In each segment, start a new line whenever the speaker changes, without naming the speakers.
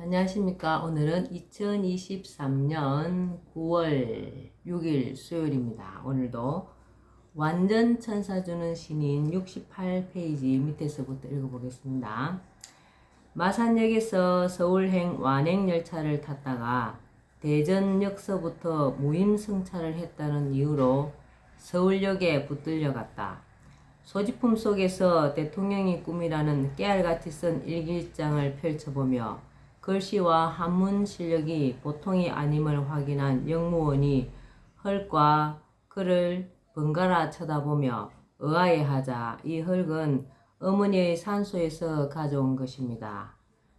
안녕하십니까. 오늘은 2023년 9월 6일 수요일입니다. 오늘도 완전 천사 주는 신인 68페이지 밑에서부터 읽어보겠습니다. 마산역에서 서울행 완행열차를 탔다가 대전역서부터 무임승차를 했다는 이유로 서울역에 붙들려 갔다. 소지품 속에서 대통령이 꿈이라는 깨알같이 쓴 일기장을 펼쳐보며 글씨와 한문 실력이 보통이 아님을 확인한 영무원이 헐과 그를 번갈아 쳐다보며 의아해하자 이 헐은 어머니의 산소에서 가져온 것입니다.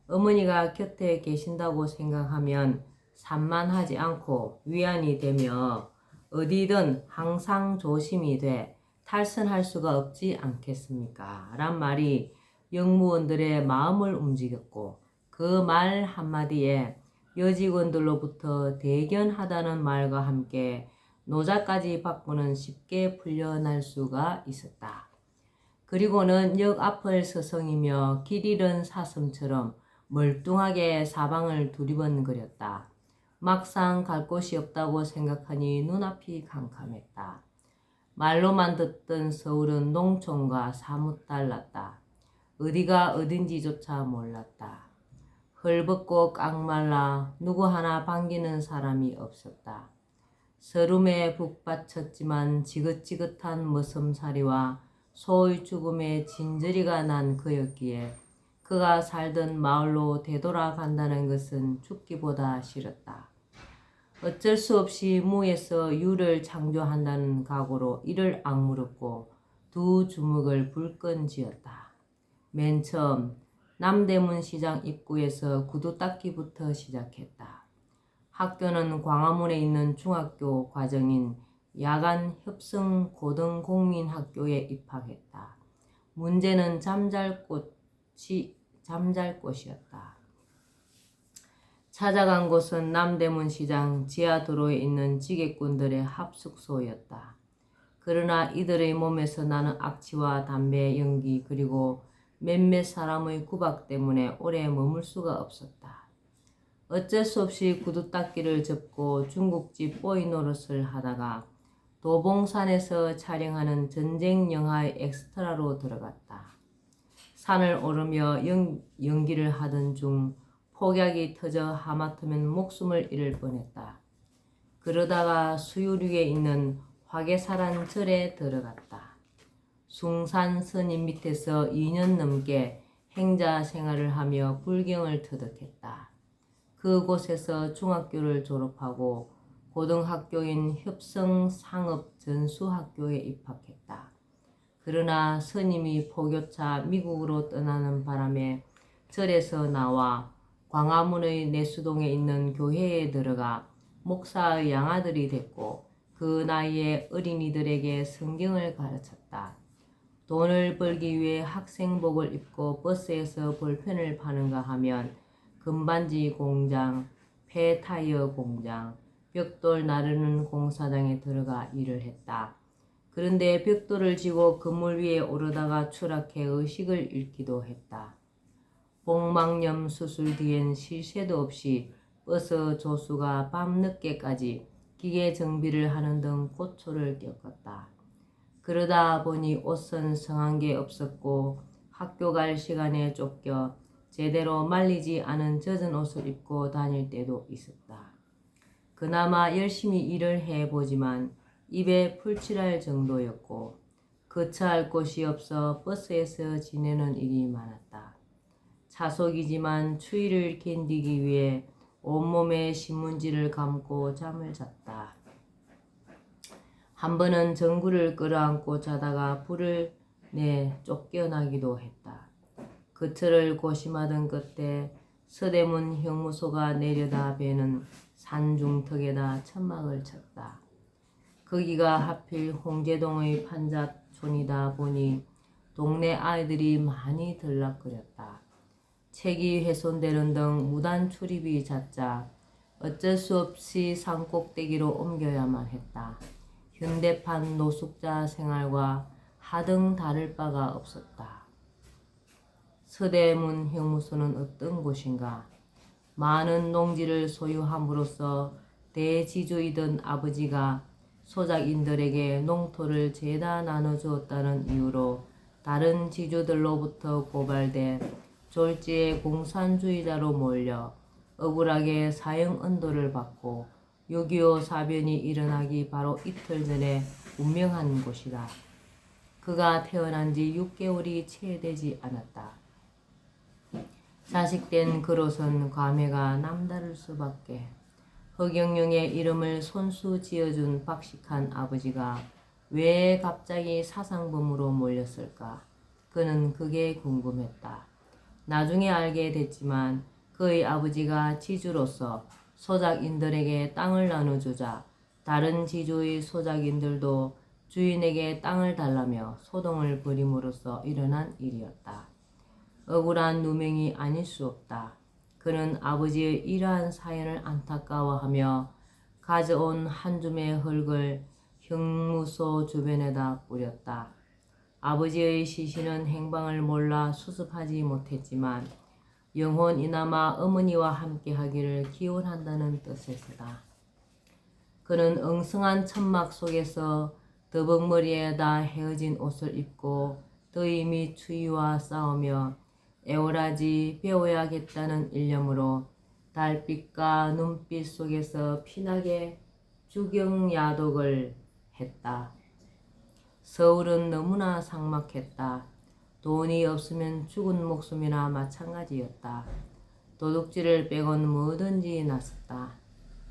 어머니가 곁에 계신다고 생각하면 산만하지 않고 위안이 되며 어디든 항상 조심이 돼 탈선할 수가 없지 않겠습니까? 란 말이 영무원들의 마음을 움직였고 그 말 한마디에 여직원들로부터 대견하다는 말과 함께 노자까지 받고는 쉽게 풀려날 수가 있었다. 그리고는 역 앞을 서성이며 길 잃은 사슴처럼 멀뚱하게 사방을 두리번거렸다. 막상 갈 곳이 없다고 생각하니 눈앞이 캄캄했다. 말로만 듣던 서울은 농촌과 사뭇 달랐다. 어디가 어딘지조차 몰랐다. 헐벗고 깡말라 누구 하나 반기는 사람이 없었다. 서름에 북받쳤지만 지긋지긋한 머슴살이와 소의 죽음에 진저리가 난 그였기에 그가 살던 마을로 되돌아간다는 것은 죽기보다 싫었다. 어쩔 수 없이 무에서 유를 창조한다는 각오로 이를 악물었고 두 주먹을 불끈 쥐었다. 맨 처음 남대문 시장 입구에서 구두 닦기부터 시작했다. 학교는 광화문에 있는 중학교 과정인 야간 협성 고등공민학교에 입학했다. 문제는 잠잘 곳이었다. 찾아간 곳은 남대문 시장 지하도로에 있는 지게꾼들의 합숙소였다. 그러나 이들의 몸에서 나는 악취와 담배 연기 그리고 몇몇 사람의 구박 때문에 오래 머물 수가 없었다. 어쩔 수 없이 구두 닦기를 접고 중국집 뽀이 노릇을 하다가 도봉산에서 촬영하는 전쟁 영화의 엑스트라로 들어갔다. 산을 오르며 연기를 하던 중 폭약이 터져 하마터면 목숨을 잃을 뻔했다. 그러다가 수유류에 있는 화개사란 절에 들어갔다. 숭산 스님 밑에서 2년 넘게 행자 생활을 하며 불경을 터득했다. 그곳에서 중학교를 졸업하고 고등학교인 협성상업전수학교에 입학했다. 그러나 스님이 포교차 미국으로 떠나는 바람에 절에서 나와 광화문의 내수동에 있는 교회에 들어가 목사의 양아들이 됐고 그 나이에 어린이들에게 성경을 가르쳤다. 돈을 벌기 위해 학생복을 입고 버스에서 볼펜을 파는가 하면 금반지 공장, 폐타이어 공장, 벽돌 나르는 공사장에 들어가 일을 했다. 그런데 벽돌을 지고 건물 위에 오르다가 추락해 의식을 잃기도 했다. 복막염 수술 뒤엔 쉴 새도 없이 버스 조수가 밤늦게까지 기계 정비를 하는 등 고초를 겪었다. 그러다 보니 옷은 성한 게 없었고 학교 갈 시간에 쫓겨 제대로 말리지 않은 젖은 옷을 입고 다닐 때도 있었다. 그나마 열심히 일을 해보지만 입에 풀칠할 정도였고 거처할 곳이 없어 버스에서 지내는 일이 많았다. 자석이지만 추위를 견디기 위해 온몸에 신문지를 감고 잠을 잤다. 한 번은 전구를 끌어안고 자다가 불을 내 쫓겨나기도 했다. 그틀을 고심하던 끝에 서대문 형무소가 내려다 베는 산중턱에다 천막을 쳤다. 거기가 하필 홍제동의 판잣촌이다 보니 동네 아이들이 많이 들락거렸다. 책이 훼손되는 등 무단 출입이 잦자 어쩔 수 없이 산꼭대기로 옮겨야만 했다. 현대판 노숙자 생활과 하등 다를 바가 없었다. 서대문 형무소는 어떤 곳인가? 많은 농지를 소유함으로써 대지주이던 아버지가 소작인들에게 농토를 죄다 나눠주었다는 이유로 다른 지주들로부터 고발돼 졸지에 공산주의자로 몰려 억울하게 사형언도를 받고 6.25 사변이 일어나기 바로 이틀 전에 운명한 곳이다. 그가 태어난 지 6개월이 채 되지 않았다. 자식된 그로선 감회가 남다를 수밖에. 허경영의 이름을 손수 지어준 박식한 아버지가 왜 갑자기 사상범으로 몰렸을까? 그는 그게 궁금했다. 나중에 알게 됐지만 그의 아버지가 지주로서 소작인들에게 땅을 나눠주자 다른 지주의 소작인들도 주인에게 땅을 달라며 소동을 벌임으로써 일어난 일이었다. 억울한 누명이 아닐 수 없다. 그는 아버지의 이러한 사연을 안타까워하며 가져온 한 줌의 흙을 형무소 주변에다 뿌렸다. 아버지의 시신은 행방을 몰라 수습하지 못했지만 영혼이나마 어머니와 함께하기를 기원한다는 뜻에서다. 그는 엉성한 천막 속에서 더벅머리에다 헤어진 옷을 입고 더위 및 추위와 싸우며 애월하지 배워야겠다는 일념으로 달빛과 눈빛 속에서 피나게 주경야독을 했다. 서울은 너무나 삭막했다. 돈이 없으면 죽은 목숨이나 마찬가지였다. 도둑질을 빼곤 뭐든지 나섰다.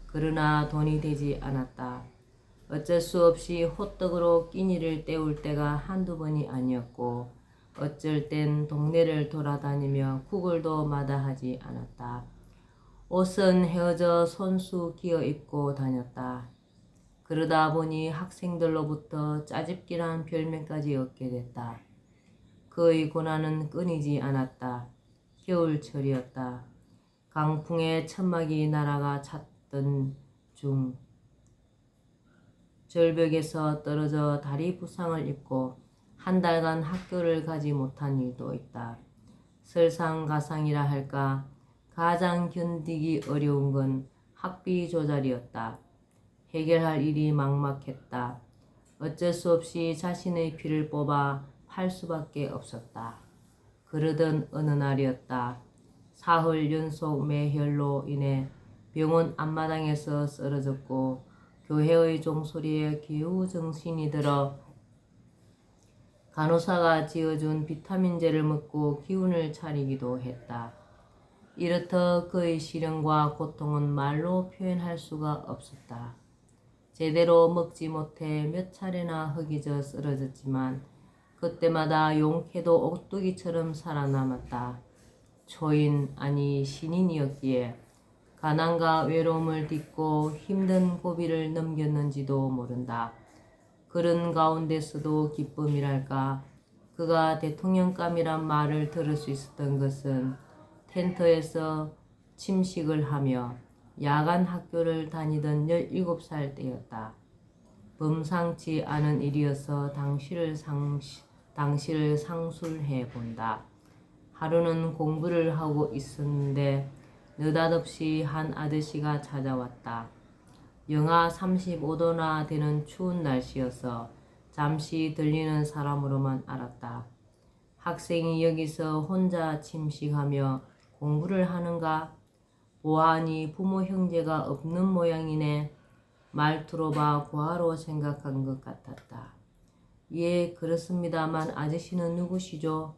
그러나 돈이 되지 않았다. 어쩔 수 없이 호떡으로 끼니를 때울 때가 한두 번이 아니었고 어쩔 땐 동네를 돌아다니며 구걸도 마다하지 않았다. 옷은 헤어져 손수 끼어 입고 다녔다. 그러다 보니 학생들로부터 짜집기란 별명까지 얻게 됐다. 그의 고난은 끊이지 않았다. 겨울철이었다. 강풍에 천막이 날아가 찼던 중 절벽에서 떨어져 다리 부상을 입고 한 달간 학교를 가지 못한 일도 있다. 설상가상이라 할까 가장 견디기 어려운 건 학비 조달이었다. 해결할 일이 막막했다. 어쩔 수 없이 자신의 피를 뽑아 팔 수밖에 없었다. 그러던 어느 날이었다. 사흘 연속 매혈로 인해 병원 앞마당에서 쓰러졌고 교회의 종소리에 겨우 정신이 들어 간호사가 지어준 비타민제를 먹고 기운을 차리기도 했다. 이렇듯 그의 시련과 고통은 말로 표현할 수가 없었다. 제대로 먹지 못해 몇 차례나 허기져 쓰러졌지만 그때마다 용케도 오뚜기처럼 살아남았다. 초인 아니 신인이었기에 가난과 외로움을 딛고 힘든 고비를 넘겼는지도 모른다. 그런 가운데서도 기쁨이랄까 그가 대통령감이란 말을 들을 수 있었던 것은 텐트에서 침식을 하며 야간 학교를 다니던 17살 때였다. 범상치 않은 일이어서 당시를 상술해 본다. 하루는 공부를 하고 있었는데 느닷없이 한 아저씨가 찾아왔다. 영하 35도나 되는 추운 날씨여서 잠시 들리는 사람으로만 알았다. 학생이 여기서 혼자 침식하며 공부를 하는가? 보아하니 부모 형제가 없는 모양이네. 말투로 봐 고아로 생각한 것 같았다. 예, 그렇습니다만 아저씨는 누구시죠?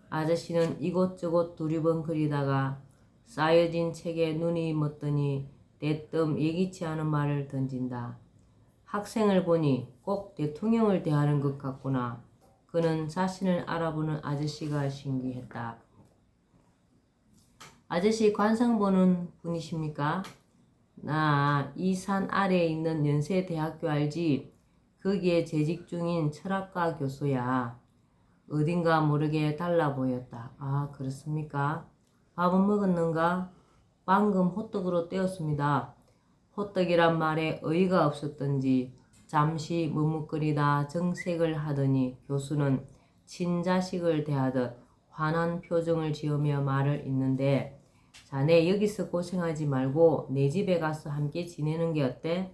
아저씨는 이곳저곳 두리번거리다가 쌓여진 책에 눈이 멎더니 대뜸 예기치 않은 말을 던진다. 학생을 보니 꼭 대통령을 대하는 것 같구나. 그는 자신을 알아보는 아저씨가 신기했다. 아저씨 관상 보는 분이십니까? 나 이 산 아래에 있는 연세대학교 알지? 거기에 재직 중인 철학과 교수야. 어딘가 모르게 달라 보였다. 아, 그렇습니까? 밥은 먹었는가? 방금 호떡으로 때웠습니다. 호떡이란 말에 어이가 없었던지 잠시 머뭇거리다 정색을 하더니 교수는 친자식을 대하듯 환한 표정을 지으며 말을 잇는데 자네 여기서 고생하지 말고 내 집에 가서 함께 지내는 게 어때?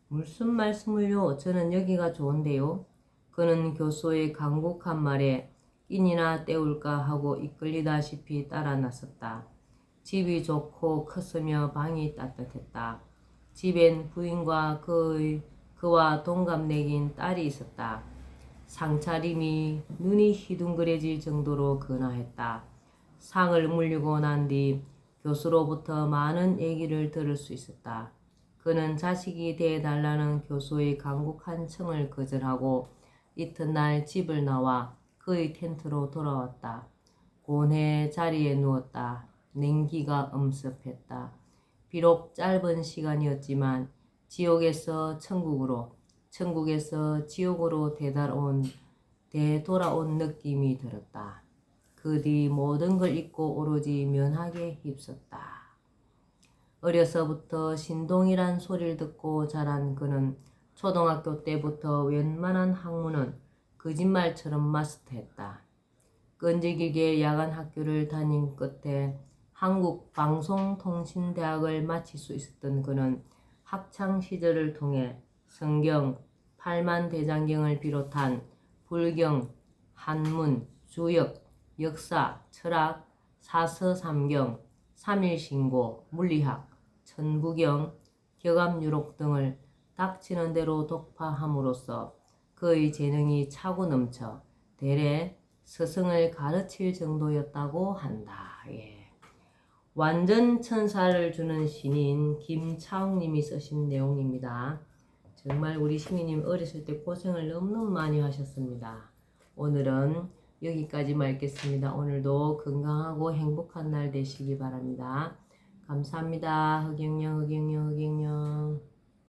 무슨 말씀을요? 저는 여기가 좋은데요. 그는 교수의 간곡한 말에 끼니나 때울까 하고 이끌리다시피 따라 나섰다. 집이 좋고 컸으며 방이 따뜻했다. 집엔 부인과 그와 동갑내긴 딸이 있었다. 상차림이 눈이 희둥그레질 정도로 근화했다. 상을 물리고 난 뒤 교수로부터 많은 얘기를 들을 수 있었다. 그는 자식이 되어달라는 교수의 간곡한 청을 거절하고 이튿날 집을 나와 그의 텐트로 돌아왔다. 고뇌 자리에 누웠다. 냉기가 엄습했다. 비록 짧은 시간이었지만 지옥에서 천국으로, 천국에서 지옥으로 되돌아온 느낌이 들었다. 그 뒤 모든 걸 잊고 오로지 면하게 휩썼다. 어려서부터 신동이란 소리를 듣고 자란 그는 초등학교 때부터 웬만한 학문은 거짓말처럼 마스터했다. 끈질기게 야간 학교를 다닌 끝에 한국방송통신대학을 마칠 수 있었던 그는 학창시절을 통해 성경, 팔만대장경을 비롯한 불경, 한문, 주역, 역사, 철학, 사서삼경, 삼일신고, 물리학, 천부경, 격암유록 등을 닥치는 대로 독파함으로써 그의 재능이 차고 넘쳐 대래 스승을 가르칠 정도였다고 한다. 예. 완전 천사를 주는 신인 김차웅님이 쓰신 내용입니다. 정말 우리 신이님 어렸을 때 고생을 너무너무 많이 하셨습니다. 오늘은 여기까지 말겠습니다. 오늘도 건강하고 행복한 날 되시기 바랍니다. 감사합니다. 흑영영.